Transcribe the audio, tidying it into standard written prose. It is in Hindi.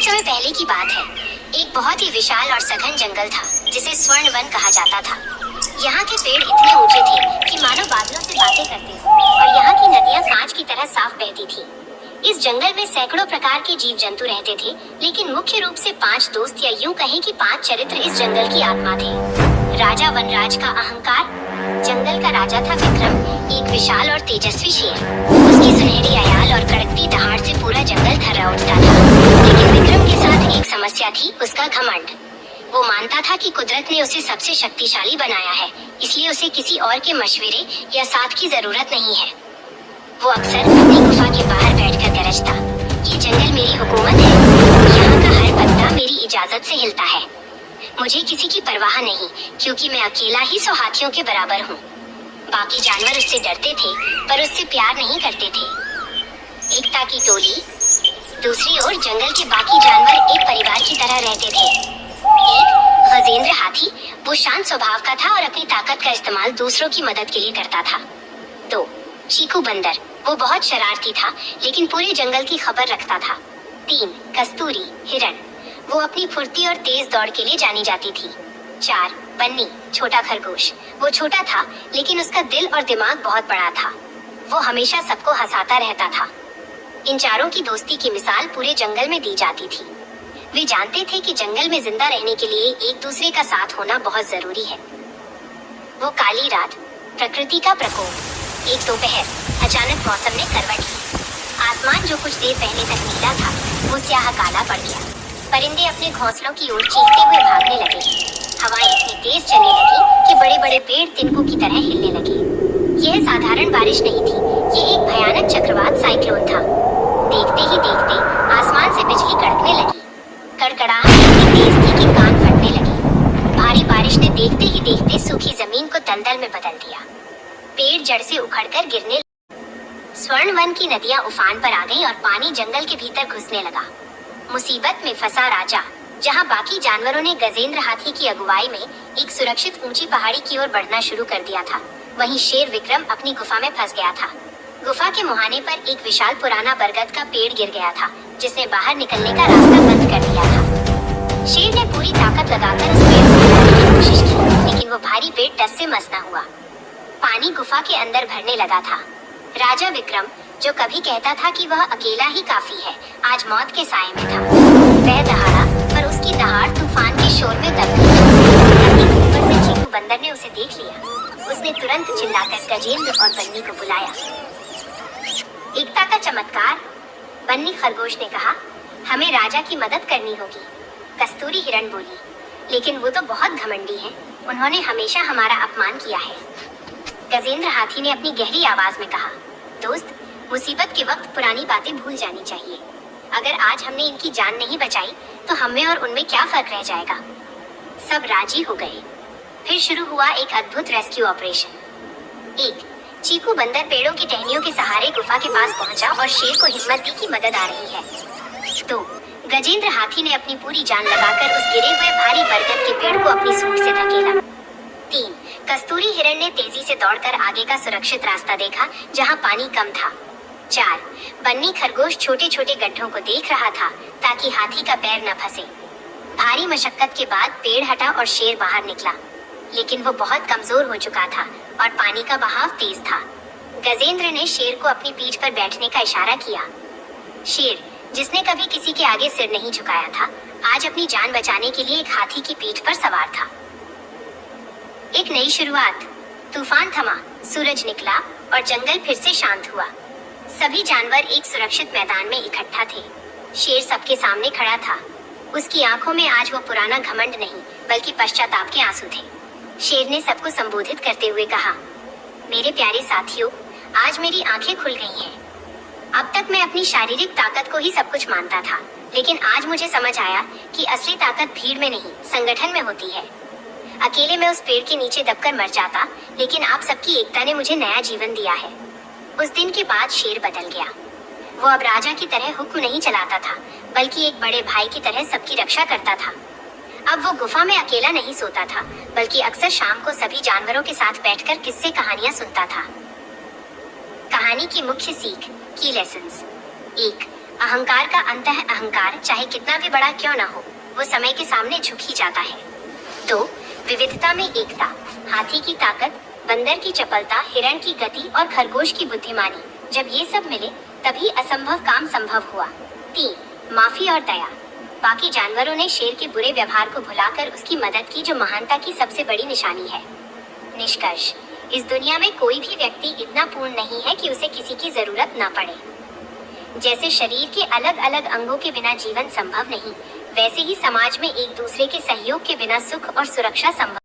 बहुत समय पहले की बात है। एक बहुत ही विशाल और सघन जंगल था जिसे स्वर्ण वन कहा जाता था। यहाँ के पेड़ इतने ऊंचे थे कि मानो बादलों से बातें करते हो और यहाँ की नदियाँ कांच की तरह साफ बहती थी। इस जंगल में सैकड़ों प्रकार के जीव जंतु रहते थे, लेकिन मुख्य रूप से 5 दोस्त या यूं कहें कि 5 चरित्र इस जंगल की आत्मा थे। राजा वनराज का अहंकार। जंगल का राजा था विक्रम, एक विशाल और तेजस्वी शेर। उसकी सुनहरी आयाल और कड़कती दहाड़ से पूरा जंगल थर्रा उठता था। लेकिन विक्रम के साथ एक समस्या थी, उसका घमंड। वो मानता था कि कुदरत ने उसे सबसे शक्तिशाली बनाया है, इसलिए उसे किसी और के मशवरे या साथ की जरूरत नहीं है। वो अक्सर अपनी गुफा के बाहर बैठकर गरजता, ये जंगल मेरी हुकूमत है, यहाँ का हर पत्ता मेरी इजाजत से हिलता है। मुझे किसी की परवाह नहीं, क्योंकि मैं अकेला ही 100 हाथियों के बराबर हूँ। बाकी जानवर उससे डरते थे, पर उससे प्यार नहीं करते थे। एकता की टोली। दूसरी ओर जंगल के बाकी जानवर एक परिवार की तरह रहते थे। एक गजेंद्र हाथी, वो शांत स्वभाव का था और अपनी ताकत का इस्तेमाल दूसरों की मदद के लिए करता था। 2 चीकू बंदर, वो बहुत शरारती था, लेकिन पूरे जंगल की खबर रखता था। 3 कस्तूरी हिरण, वो अपनी फुर्ती और तेज दौड़ के लिए जानी जाती थी। 4 बन्नी, छोटा खरगोश, वो छोटा था लेकिन उसका दिल और दिमाग बहुत बड़ा था। वो हमेशा सबको हंसाता रहता था। इन चारों की दोस्ती की मिसाल पूरे जंगल में दी जाती थी। वे जानते थे कि जंगल में जिंदा रहने के लिए एक दूसरे का साथ होना बहुत जरूरी है। वो काली रात, प्रकृति का प्रकोप। एक दोपहर, अचानक मौसम ने करवट ली। आसमान जो कुछ देर पहले तक नीला था, वो स्याह काला पड़ गया। परिंदे अपने घोंसलों की ओर चीखते हुए भागने लगे। हवाएं इतनी तेज चलने लगी कि बड़े बड़े पेड़ तिनकों की तरह हिलने लगे। यह साधारण बारिश नहीं थी, ये एक भयानक चक्रवात साइक्लोन था। देखते ही देखते आसमान से बिजली कड़कने लगी। कड़कड़ाहट इतनी तेज थी कि कान फटने लगे। भारी बारिश ने देखते ही देखते सूखी जमीन को दलदल में बदल दिया। पेड़ जड़ से उखड़कर गिरने लगे। स्वर्ण वन की नदियां उफान पर आ गईं और पानी जंगल के भीतर घुसने लगा। मुसीबत में फंसा राजा। जहां बाकी जानवरों ने गजेंद्र हाथी की अगुवाई में एक सुरक्षित ऊंची पहाड़ी की ओर बढ़ना शुरू कर दिया था, वहीं शेर विक्रम अपनी गुफा में फंस गया था। गुफा के मुहाने पर एक विशाल पुराना बरगद का पेड़ गिर गया था, जिसने बाहर निकलने का रास्ता बंद कर दिया था। शेर ने पूरी ताकत लगाकर उस पेड़ को हिलाने की कोशिश की, लेकिन वो भारी पेड़ टस से मस न हुआ। पानी गुफा के अंदर भरने लगा था। राजा विक्रम, जो कभी कहता था कि वह अकेला ही काफी है, आज मौत के साए में था। वह दहाड़ा, पर उसकी दहाड़ तूफान के शोर में दब गई। तभी ऊपर से चीकू बंदर ने उसे देख लिया। उसने तुरंत चिल्लाकर गजेंद्र और बन्नी को बुलाया। एकता का चमत्कार। बन्नी खरगोश ने कहा, हमें राजा की मदद करनी होगी। कस्तूरी हिरण बोली, लेकिन वो तो बहुत घमंडी हैं, उन्होंने हमेशा हमारा अपमान किया है। गजेंद्र हाथी ने अपनी गहरी आवाज में कहा, दोस्त, मुसीबत के वक्त पुरानी बातें भूल जानी चाहिए। अगर आज हमने इनकी जान नहीं बचाई तो हमें और उनमें क्या फर्क रह जाएगा। सब राजी हो गए। फिर शुरू हुआ एक अद्भुत रेस्क्यू ऑपरेशन। 1 चीकू बंदर पेड़ों की टहनियों के सहारे गुफा के पास पहुंचा और शेर को हिम्मत दी कि मदद आ रही है। 2 गजेंद्र हाथी ने अपनी पूरी जान लगाकर उस गिरे हुए भारी बरगद के पेड़ को अपनी सूंड से धकेला। 3 कस्तूरी हिरण ने तेजी से दौड़कर आगे का सुरक्षित रास्ता देखा, जहां पानी कम था। 4 बन्नी खरगोश छोटे छोटे गड्ढों को देख रहा था ताकि हाथी का पैर न फंसे। भारी मशक्कत के बाद पेड़ हटा और शेर बाहर निकला, लेकिन वो बहुत कमजोर हो चुका था और पानी का बहाव तेज था। गजेंद्र ने शेर को अपनी पीठ पर बैठने का इशारा किया। शेर, जिसने कभी किसी के आगे सिर नहीं झुकाया था, आज अपनी जान बचाने के लिए एक हाथी की पीठ पर सवार था। एक नई शुरुआत। तूफान थमा, सूरज निकला और जंगल फिर से शांत हुआ। सभी जानवर एक सुरक्षित मैदान में इकट्ठा थे। शेर सबके सामने खड़ा था। उसकी आंखों में आज वो पुराना घमंड नहीं, बल्कि पश्चाताप के आंसू थे। शेर ने सबको संबोधित करते हुए कहा, मेरे प्यारे साथियों, आज मेरी आंखें खुल गई हैं। अब तक मैं अपनी शारीरिक ताकत को ही सब कुछ मानता था, लेकिन आज मुझे समझ आया कि असली ताकत भीड़ में नहीं, संगठन में होती है। अकेले मैं उस पेड़ के नीचे दबकर मर जाता, लेकिन आप सबकी एकता ने मुझे नया जीवन दिया है। उस दिन के बाद शेर बदल गया। वो अब राजा की तरह हुक्म नहीं चलाता था, बल्कि एक बड़े भाई की तरह सबकी रक्षा करता था। अब वो गुफा में अकेला नहीं सोता था, बल्कि अक्सर शाम को सभी जानवरों के साथ बैठकर किस्से कहानियां सुनता था। कहानी की मुख्य सीख, की लेसन्स। 1 अहंकार का अंतः अहंकार चाहे कितना भी बड़ा क्यों ना हो, वो समय के सामने झुक ही जाता है। तो विविधता में एकता, हाथी की ताकत, बंदर की चपलता, हिरण की गति और खरगोश की बुद्धिमानी, जब ये सब मिले तभी असंभव काम संभव हुआ। 3. माफी और दया। बाकी जानवरों ने शेर के बुरे व्यवहार को भुलाकर उसकी मदद की, जो महानता की सबसे बड़ी निशानी है। निष्कर्ष, इस दुनिया में कोई भी व्यक्ति इतना पूर्ण नहीं है कि उसे किसी की जरूरत न पड़े। जैसे शरीर के अलग अलग अंगों के बिना जीवन संभव नहीं, वैसे ही समाज में एक दूसरे के सहयोग के बिना सुख और सुरक्षा संभव